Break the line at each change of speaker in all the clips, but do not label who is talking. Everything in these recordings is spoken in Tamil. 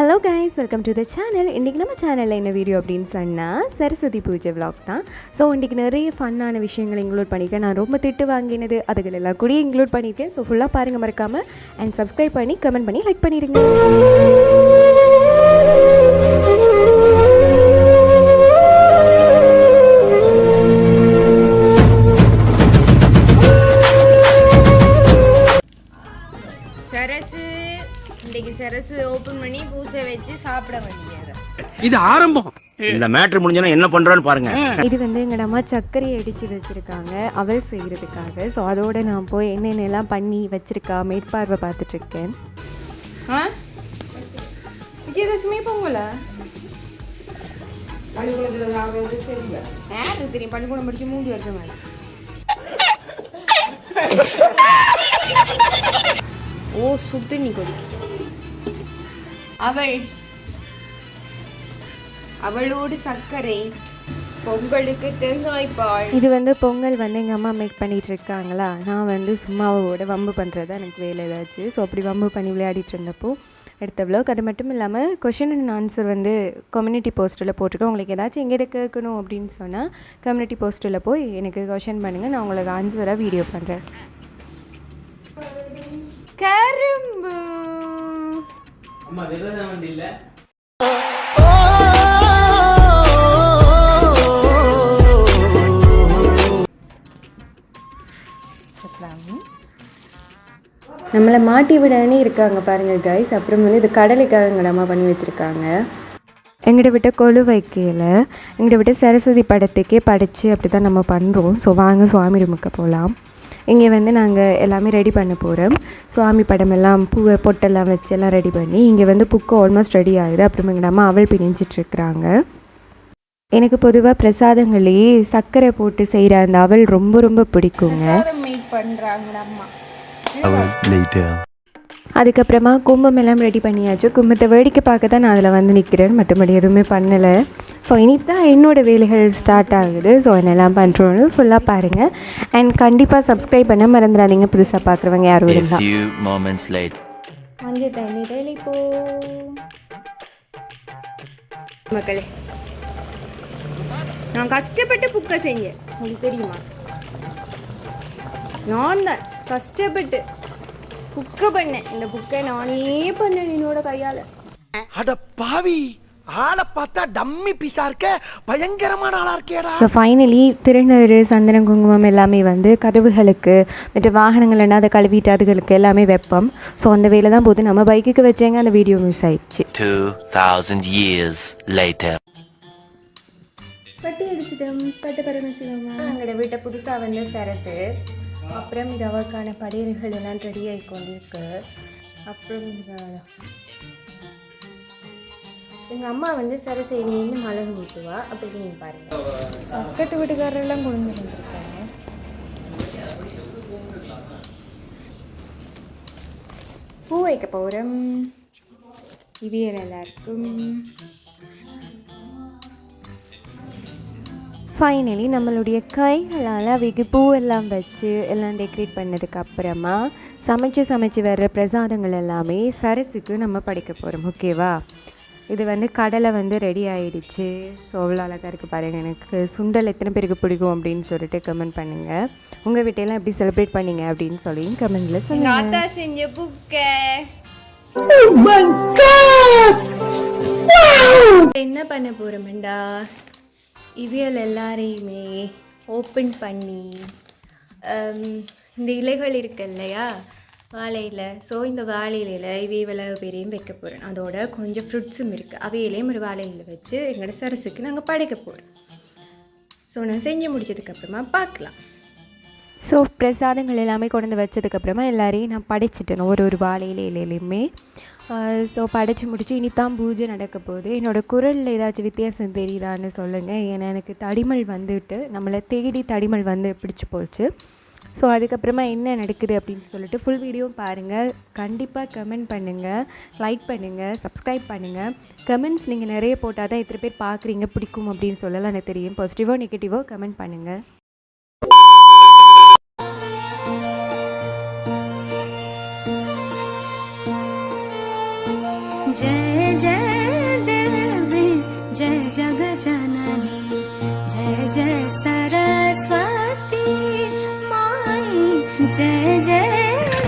Hello guys, welcome to the channel. இன்றைக்கி நம்ம சேனலில் என்ன வீடியோ அப்படின்னு சொன்னால் சரஸ்வதி பூஜை விலாக் தான். ஸோ இன்றைக்கி நிறைய ஃபன்னான விஷயங்கள் இன்க்ளூட் பண்ணியிருக்கேன். நான் ரொம்ப திட்டு வாங்கினது அதுகள் எல்லாம் கூட இன்க்ளூட் பண்ணியிருக்கேன். ஸோ ஃபுல்லாக பாருங்கள் மறக்காமல். அண்ட் சப்ஸ்கிரைப் பண்ணி கமெண்ட் பண்ணி லைக் பண்ணிடுங்க.
சரசு ஓபன் பண்ணி பூசை வச்சு சாப்பிட வேண்டியது.
இது ஆரம்பம். இந்த மேட்ரு முடிஞ்சனா என்ன பண்றான்னு பாருங்க.
இது வந்து எங்க அம்மா சர்க்கரையை அடிச்சு வச்சிருக்காங்க அவல் செய்யறதுக்காக. ஸோ அதோட நான் போய் என்னென்னலாம் பண்ணி வச்சிருக்கா மேற்பார்வை பார்த்துட்டு இருக்கேன்.
விஜயதசமி பொங்கலா? யாருக்கு தெரியும்? பள்ளிக்கூடம் படிச்சு 3 வருஷம் ஆகுது. ஓ சுடு நீ கொதிக்க அவளோடு சர்க்கரை பொங்கலுக்கு தேங்காய் பால்.
இது வந்து பொங்கல் வந்து எங்கள் அம்மா மேக் பண்ணிகிட்டு இருக்காங்களா. நான் வந்து சும்மாவோட வம்பு பண்ணுறது எனக்கு வேலை ஏதாச்சும். ஸோ அப்படி வம்பு பண்ணி விளையாடிட்டு இருந்தப்போ எடுத்த விலாக். அது மட்டும் இல்லாமல் கொஷின் அண்ட் ஆன்சர் வந்து கம்யூனிட்டி போஸ்ட்டில் போட்டிருக்கோம். உங்களுக்கு ஏதாச்சும் எங்கிட்ட கேட்கணும் அப்படின்னு சொன்னால் கம்யூனிட்டி போஸ்ட்டில் போய் எனக்கு கொஷின் பண்ணுங்கள், நான் உங்களுக்கு ஆன்சராக வீடியோ பண்ணுறேன்.
கரும்பு
அம்மா வெள்ளதா வண்டி இல்ல.
நம்மளை மாட்டி விடனே இருக்காங்க பாருங்கள் கைஸ். அப்புறம் வந்து இது கடலைக்காக அம்மா பண்ணி வச்சுருக்காங்க. எங்கிட்ட விட்ட கொழு வைக்கையில் எங்கிட்ட விட்ட சரஸ்வதி படத்துக்கே படித்து அப்படி தான் நம்ம பண்ணுறோம். ஸோ வாங்க சுவாமி ரூமுக்கு போகலாம். இங்கே வந்து நாங்கள் எல்லாமே ரெடி பண்ண போகிறோம். சுவாமி படம் எல்லாம் பூவை பொட்டெல்லாம் வச்சு எல்லாம் ரெடி பண்ணி இங்கே வந்து புக்கு ஆல்மோஸ்ட் ரெடி ஆகுது. அப்புறம் எங்கள் அம்மா அவள் பிணிஞ்சிட்ருக்குறாங்க. எனக்கு பொதுவாக பிரசாதங்களையே சர்க்கரை போட்டு செய்கிற அந்த அவள் ரொம்ப ரொம்ப பிடிக்குங்க. அதுக்கப்புறமா கும்பம் எல்லாம் ரெடி பண்ணியாச்சு. கும்பத்தை வேடிக்கை பார்க்க தான் நான் அதில் வந்து நிற்கிறேன், மற்றபடி எதுவுமே பண்ணலை. ஸோ இனி தான் என்னோடய வேலைகள் ஸ்டார்ட் ஆகுது. ஸோ என்னெல்லாம் பண்ணுறோன்னு ஃபுல்லாக பாருங்கள். அண்ட் கண்டிப்பாக சப்ஸ்கிரைப் பண்ண மறந்துடாதீங்க புதுசாக பார்க்குறவங்க யாரும் இருந்தால். மஞ்சள் தண்ணி தெளிப்போ
மக்களே. நான் கஷ்டப்பட்டு புக்கை செஞ்சேன், உங்களுக்கு தெரியுமா? நான் தான் கஷ்டப்பட்டு புக்கை பண்ணேன். இந்த புக்கை நானே பண்ணேன் என்னோட கையால்.
அட பாவி, ஆளை பார்த்தா டம்மி பீஸா இருக்க, பயங்கரமான ஆளா இருக்கேடா.
ஸோ ஃபைனலி திருநீர் சந்தனம் குங்குமம் எல்லாமே வந்து கதவுகளுக்கு மற்ற வாகனங்கள் என்ன அதை கழுவிட்டு அதுகளுக்கு எல்லாமே வைப்போம். ஸோ அந்த வேலை தான் போது நம்ம பைக்குக்கு வச்சேங்க. அந்த வீடியோ மிஸ் ஆயிடுச்சு.
2000 years later.
பட்டி அடிச்சிட்டோம். பட்டு பரமசிவமா எங்களோட வீட்டை புதுசாக வந்து சரசு. அப்புறம் இது அவருக்கான படையல்கள் எல்லாம் ரெடி ஆகி கொண்டிருக்கு. அப்புறம் எங்கள் அம்மா வந்து சரசை நின்று மலர் ஊற்றுவா. அப்படி நீங்கள் பாருங்கள், பக்கத்து வீட்டுக்காரெல்லாம் கொண்டு வந்துருக்காங்க. பூ வைக்க போகிறோம். இவியல் எல்லாருக்கும். ஃபைனலி நம்மளுடைய கைகளால் அவைக்கு பூவெல்லாம் வச்சு எல்லாம் டெக்கரேட் பண்ணதுக்கப்புறமா சமைச்சு வர்ற பிரசாதங்கள் எல்லாமே சரசுக்கு நம்ம படைக்க போகிறோம். ஓகேவா? இது வந்து கடலை வந்து ரெடி ஆகிடுச்சு. ஸோ அவ்வளோ அழகாக இருக்குது பாருங்கள். எனக்கு சுண்டல் எத்தனை பேருக்கு பிடிக்கும் அப்படின்னு சொல்லிட்டு கமெண்ட் பண்ணுங்கள். உங்கள் வீட்டையெல்லாம் எப்படி செலிப்ரேட் பண்ணீங்க அப்படின்னு சொல்லி கமெண்ட்டில் சொல்லுங்கள்.
செஞ்ச புக்கை
என்ன பண்ண போகிறோம்டா, இவியல் எல்லாரையுமே ஓப்பன் பண்ணி இந்த இலைகள் இருக்கு இல்லையா வாழையில். ஸோ இந்த வாழையில இவையெல்லாம் பேரையும் வைக்க போகிறேன். அதோட கொஞ்சம் ஃப்ரூட்ஸும் இருக்குது, அவையிலையும் ஒரு வாழையில் வச்சு எங்களோட சரசுக்கு நாங்கள் படைக்க போகிறோம். ஸோ நான் செஞ்சு முடிச்சதுக்கப்புறமா பார்க்கலாம். ஸோ பிரசாதங்கள் எல்லாமே கொண்டு வச்சதுக்கப்புறமா எல்லாரையும் நான் படைச்சிட்டேன் ஒரு வாழை இலையிலையுமே. ஸோ படைச்சி முடிச்சு இனி தான் பூஜை நடக்க போகுது. என்னோடய குரலில் ஏதாச்சும் வித்தியாசம் தெரியுதான்னு சொல்லுங்கள். ஏன்னா எனக்கு தடிமல் வந்துட்டு நம்மளை தேடி தடிமல் வந்து பிடிச்சி போச்சு. ஸோ அதுக்கப்புறமா என்ன நடக்குது அப்படின்னு சொல்லிட்டு ஃபுல் வீடியோ பாருங்கள். கண்டிப்பாக கமெண்ட் பண்ணுங்கள், லைக் பண்ணுங்கள், சப்ஸ்கிரைப் பண்ணுங்கள். கமெண்ட்ஸ் நீங்கள் நிறைய போட்டால் தான் எத்தனை பேர் பார்க்குறீங்க பிடிக்கும் அப்படின்னு சொல்லலாம் எனக்கு தெரியும். பாசிட்டிவோ நெகட்டிவோ கமெண்ட் பண்ணுங்கள். जय
जय जय देवी जय जग जननी जय जय सरस्वती माई जय जय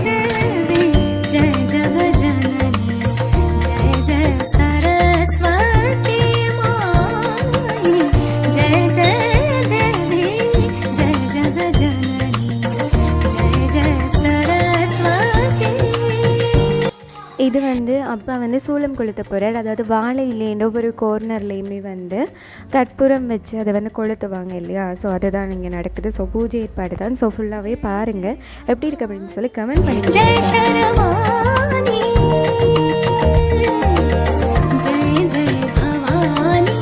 देवी जय जग जननी जय जय सरस्वती माई जय जय देवी जय जग जननी जय जय सरस्वती.
இது வந்து அப்பா வந்து சூளம் கொளுத்த போகிறார். அதாவது வாழை இல்லைன்ற ஒவ்வொரு கோர்னர்லேயுமே வந்து கற்பூரம் வச்சு அதை வந்து கொளுத்துவாங்க இல்லையா. ஸோ அதுதான் இங்கே நடக்குது. ஸோ பூஜை ஏற்பாடு தான். ஸோ ஃபுல்லாகவே பாருங்கள் எப்படி இருக்கு அப்படின்னு சொல்லி கமெண்ட் பண்ணி.
जय शर्वाणी जय जय भवानी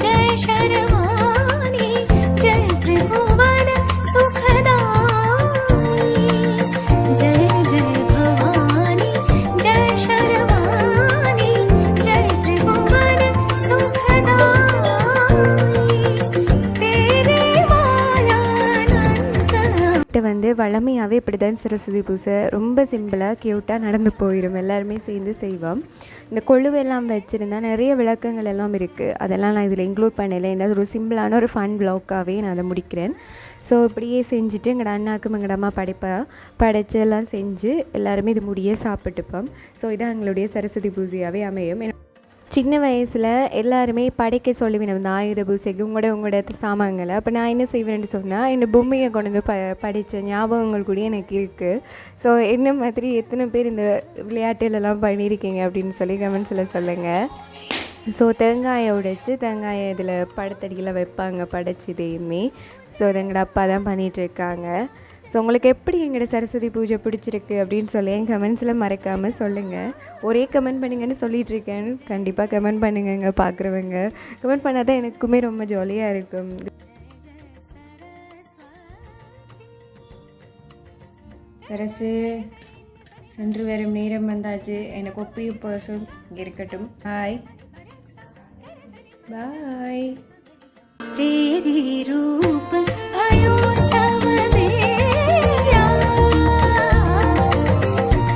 जय शर्वाणी जय त्रिभुवन सुखदाई जय जय भवानी जय शर्वाणी जय त्रिभुवन सुखदाई तेरे मायानंद
வந்து வளமையாகவே இப்படி தான் சரஸ்வதி பூஜை ரொம்ப சிம்பிளாக க்யூட்டாக நடந்து போயிடும். எல்லாருமே சேர்ந்து செய்வோம். இந்த கொழுவெல்லாம் வச்சுருந்தா நிறைய விளக்கங்கள் எல்லாம் இருக்குது. அதெல்லாம் நான் இதில் இன்க்ளூட் பண்ணலை. என்ன ஒரு சிம்பிளான ஒரு ஃபன் வ்ளாக்காகவே நான் அதை முடிக்கிறேன். ஸோ இப்படியே செஞ்சுட்டு எங்களோட அண்ணாக்கும் எங்களோட அம்மா படைச்சு எல்லாம் செஞ்சு எல்லாருமே இது முடியே சாப்பிட்டுப்போம். ஸோ இதான் எங்களுடைய சரஸ்வதி பூஜையாகவே அமையும். சின்ன வயசில் எல்லாருமே படைக்க சொல்லுவேன் இந்த ஆயுத பூஜைக்கு உங்களோட சாமான்களை. அப்போ நான் என்ன செய்வேன்னு சொன்னால் இந்த பொம்மையை கொண்டு வந்து படித்த ஞாபகங்கள் கூட எனக்கு இருக்குது. ஸோ என்ன மாதிரி எத்தனை பேர் இந்த விளையாட்டுலலாம் பண்ணியிருக்கீங்க அப்படின்னு சொல்லி கமெண்ட்ஸில் சொல்லுங்கள். ஸோ தேங்காயை உடைச்சி தேங்காயை இதில் படத்தடியில் வைப்பாங்க படைச்சதையுமே. ஸோ அது எங்களோட அப்பா தான் பண்ணிகிட்ருக்காங்க. ஸோ உங்களுக்கு எப்படி எங்களோட சரஸ்வதி பூஜை பிடிச்சிருக்கு அப்படின்னு சொல்லி என் கமெண்ட்ஸில் மறக்காமல் சொல்லுங்கள். ஒரே கமெண்ட் பண்ணுங்கன்னு சொல்லிகிட்ருக்கேன். கண்டிப்பாக கமெண்ட் பண்ணுங்க பார்க்குறவங்க. கமெண்ட் பண்ணால் தான் எனக்குமே ரொம்ப ஜாலியாக இருக்கும். சரசு சென்று வரும் நேரம் வந்தாச்சு. எனக்கு ஒப்பிய பர்சன் இருக்கட்டும். பாய் பாய்.
तेरी रूप भयो सब देव्या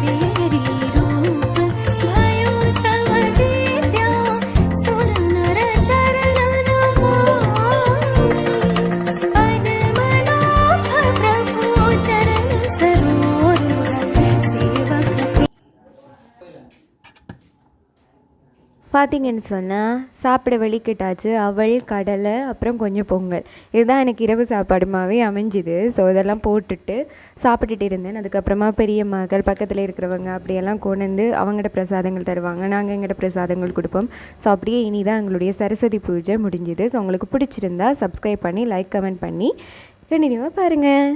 तेरी रूप भयो सब देव्या सुर नर चरणन पद्मनाभ प्रभु चरण सरोरुह सेवक.
பார்த்தீங்கன்னு சொன்னால் சாப்பிட வெளிக்கிட்டாச்சு. அவள் கடலை அப்புறம் கொஞ்சம் பொங்கல். இதுதான் எனக்கு இரவு சாப்பாடுமாவே அமைஞ்சுது. ஸோ இதெல்லாம் போட்டுட்டு சாப்பிட்டுட்டு இருந்தேன். அதுக்கப்புறமா பெரிய மகள் பக்கத்தில் இருக்கிறவங்க அப்படியெல்லாம் கொண்டு வந்து அவங்களோட பிரசாதங்கள் தருவாங்க. நாங்கள் எங்களோட பிரசாதங்கள் கொடுப்போம். ஸோ அப்படியே இனி தான் எங்களுடைய சரஸ்வதி பூஜை முடிஞ்சுது. ஸோ உங்களுக்கு பிடிச்சிருந்தா சப்ஸ்கிரைப் பண்ணி லைக் கமெண்ட் பண்ணி கண்டினியூவாக பாருங்கள்.